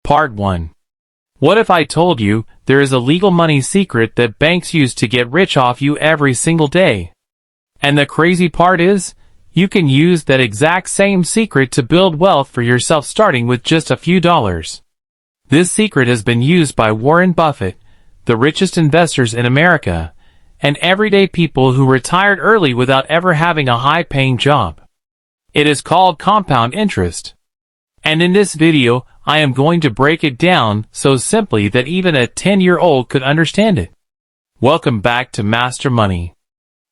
Part 1. What if I told you there is a legal money secret that banks use to get rich off you every single day? And the crazy part is, you can use that exact same secret to build wealth for yourself starting with just a few dollars. This secret has been used by Warren Buffett, the richest investors in America, and everyday people who retired early without ever having a high-paying job. It is called compound interest. And in this video, I am going to break it down so simply that even a 10-year-old could understand it. Welcome back to Master Money.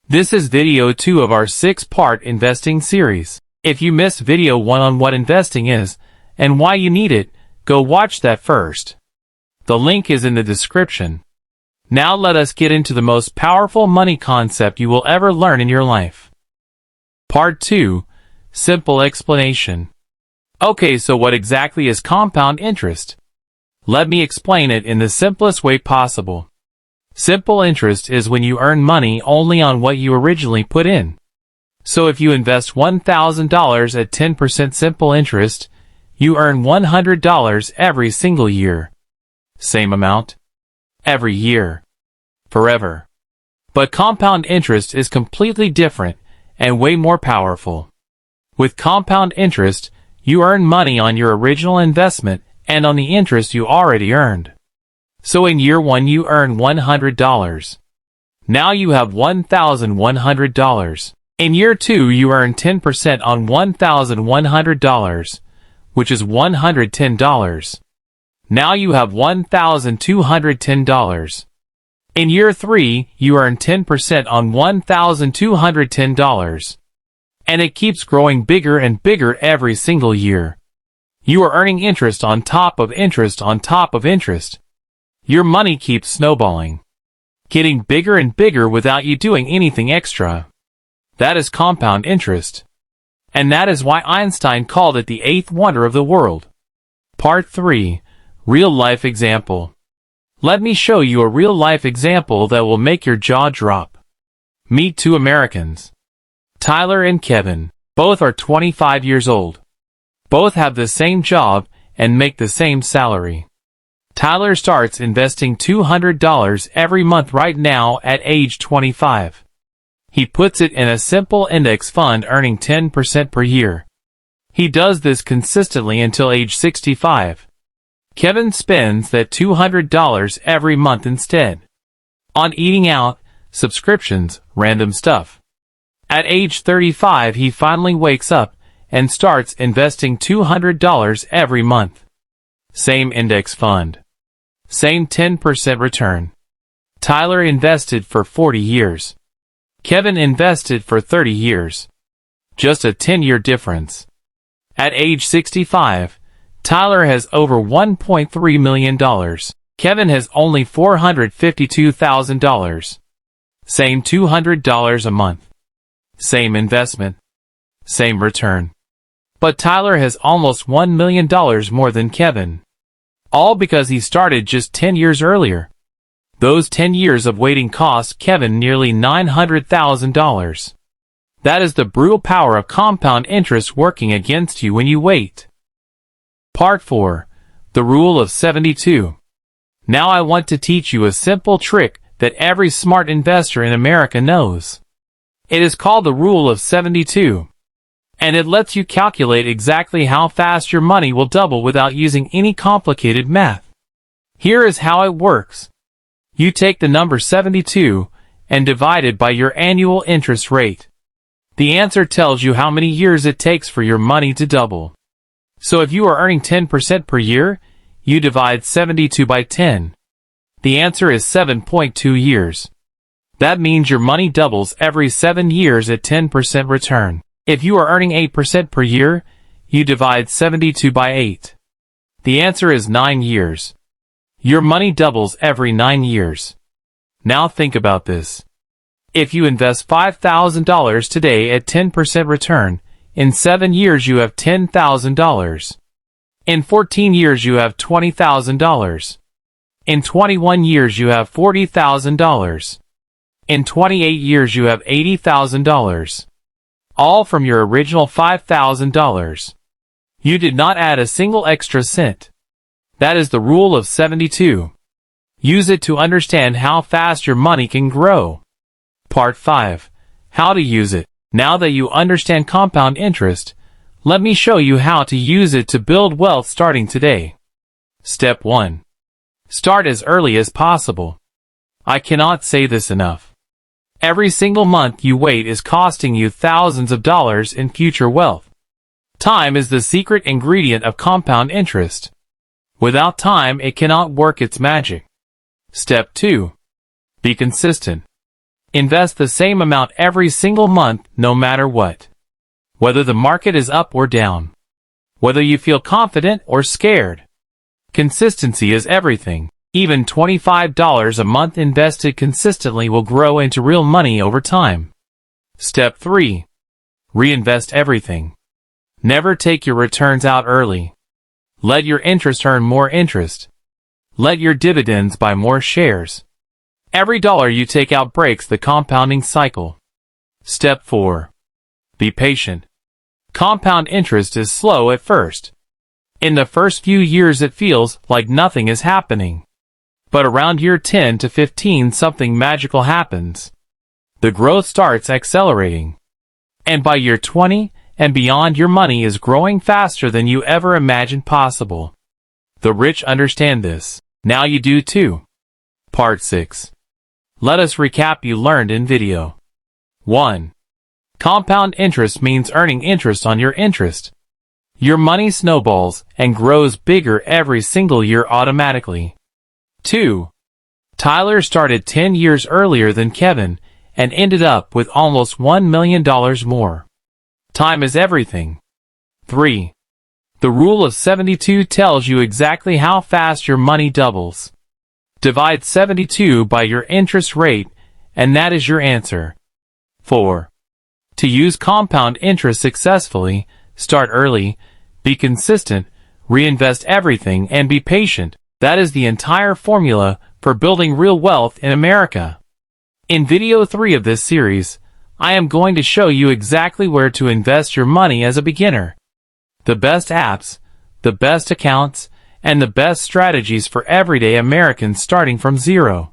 This is video 2 of our 6-part investing series. If you missed video 1 on what investing is and why you need it, go watch that first. The link is in the description. Now let us get into the most powerful money concept you will ever learn in your life. Part 2. Simple explanation. Okay, so what exactly is compound interest? Let me explain it in the simplest way possible. Simple interest is when you earn money only on what you originally put in. So if you invest $1,000 at 10% simple interest, you earn $100 every single year. Same amount. Every year. Forever. But compound interest is completely different and way more powerful. With compound interest, you earn money on your original investment and on the interest you already earned. So in year 1 you earn $100. Now you have $1,100. In year 2 you earn 10% on $1,100, which is $110. Now you have $1,210. In year 3 you earn 10% on $1,210. And it keeps growing bigger and bigger every single year. You are earning interest on top of interest on top of interest. Your money keeps snowballing, getting bigger and bigger without you doing anything extra. That is compound interest. And that is why Einstein called it the 8th wonder of the world. Part 3. Real-life example. Let me show you a real-life example that will make your jaw drop. Meet 2 Americans. Tyler and Kevin. Both are 25 years old. Both have the same job and make the same salary. Tyler starts investing $200 every month right now at age 25. He puts it in a simple index fund earning 10% per year. He does this consistently until age 65. Kevin spends that $200 every month instead on eating out, subscriptions, random stuff. At age 35 he finally wakes up and starts investing $200 every month. Same index fund. Same 10% return. Tyler invested for 40 years. Kevin invested for 30 years. Just a 10-year difference. At age 65, Tyler has over $1.3 million. Kevin has only $452,000. Same $200 a month. Same investment. Same return. But Tyler has almost $1 million more than Kevin. All because he started just 10 years earlier. Those 10 years of waiting cost Kevin nearly $900,000. That is the brutal power of compound interest working against you when you wait. Part 4. The Rule of 72. Now I want to teach you a simple trick that every smart investor in America knows. It is called the Rule of 72. And it lets you calculate exactly how fast your money will double without using any complicated math. Here is how it works. You take the number 72 and divide it by your annual interest rate. The answer tells you how many years it takes for your money to double. So if you are earning 10% per year, you divide 72 by 10. The answer is 7.2 years. That means your money doubles every 7 years at 10% return. If you are earning 8% per year, you divide 72 by 8. The answer is 9 years. Your money doubles every 9 years. Now think about this. If you invest $5,000 today at 10% return, in 7 years you have $10,000. In 14 years you have $20,000. In 21 years you have $40,000. In 28 years you have $80,000. All from your original $5,000. You did not add a single extra cent. That is the rule of 72. Use it to understand how fast your money can grow. Part 5. How to use it. Now that you understand compound interest, let me show you how to use it to build wealth starting today. Step 1. Start as early as possible. I cannot say this enough. Every single month you wait is costing you thousands of dollars in future wealth. Time is the secret ingredient of compound interest. Without time, it cannot work its magic. Step 2. Be consistent. Invest the same amount every single month, no matter what. Whether the market is up or down. Whether you feel confident or scared. Consistency is everything. Even $25 a month invested consistently will grow into real money over time. Step 3. Reinvest everything. Never take your returns out early. Let your interest earn more interest. Let your dividends buy more shares. Every dollar you take out breaks the compounding cycle. Step 4. Be patient. Compound interest is slow at first. In the first few years it feels like nothing is happening. But around year 10 to 15 something magical happens. The growth starts accelerating. And by year 20 and beyond your money is growing faster than you ever imagined possible. The rich understand this. Now you do too. Part 6. Let us recap you learned in video. 1. Compound interest means earning interest on your interest. Your money snowballs and grows bigger every single year automatically. 2. Tyler started 10 years earlier than Kevin and ended up with almost $1 million more. Time is everything. 3. The rule of 72 tells you exactly how fast your money doubles. Divide 72 by your interest rate, and that is your answer. 4. To use compound interest successfully, start early, be consistent, reinvest everything, and be patient. That is the entire formula for building real wealth in America. In video 3 of this series, I am going to show you exactly where to invest your money as a beginner. The best apps, the best accounts, and the best strategies for everyday Americans starting from zero.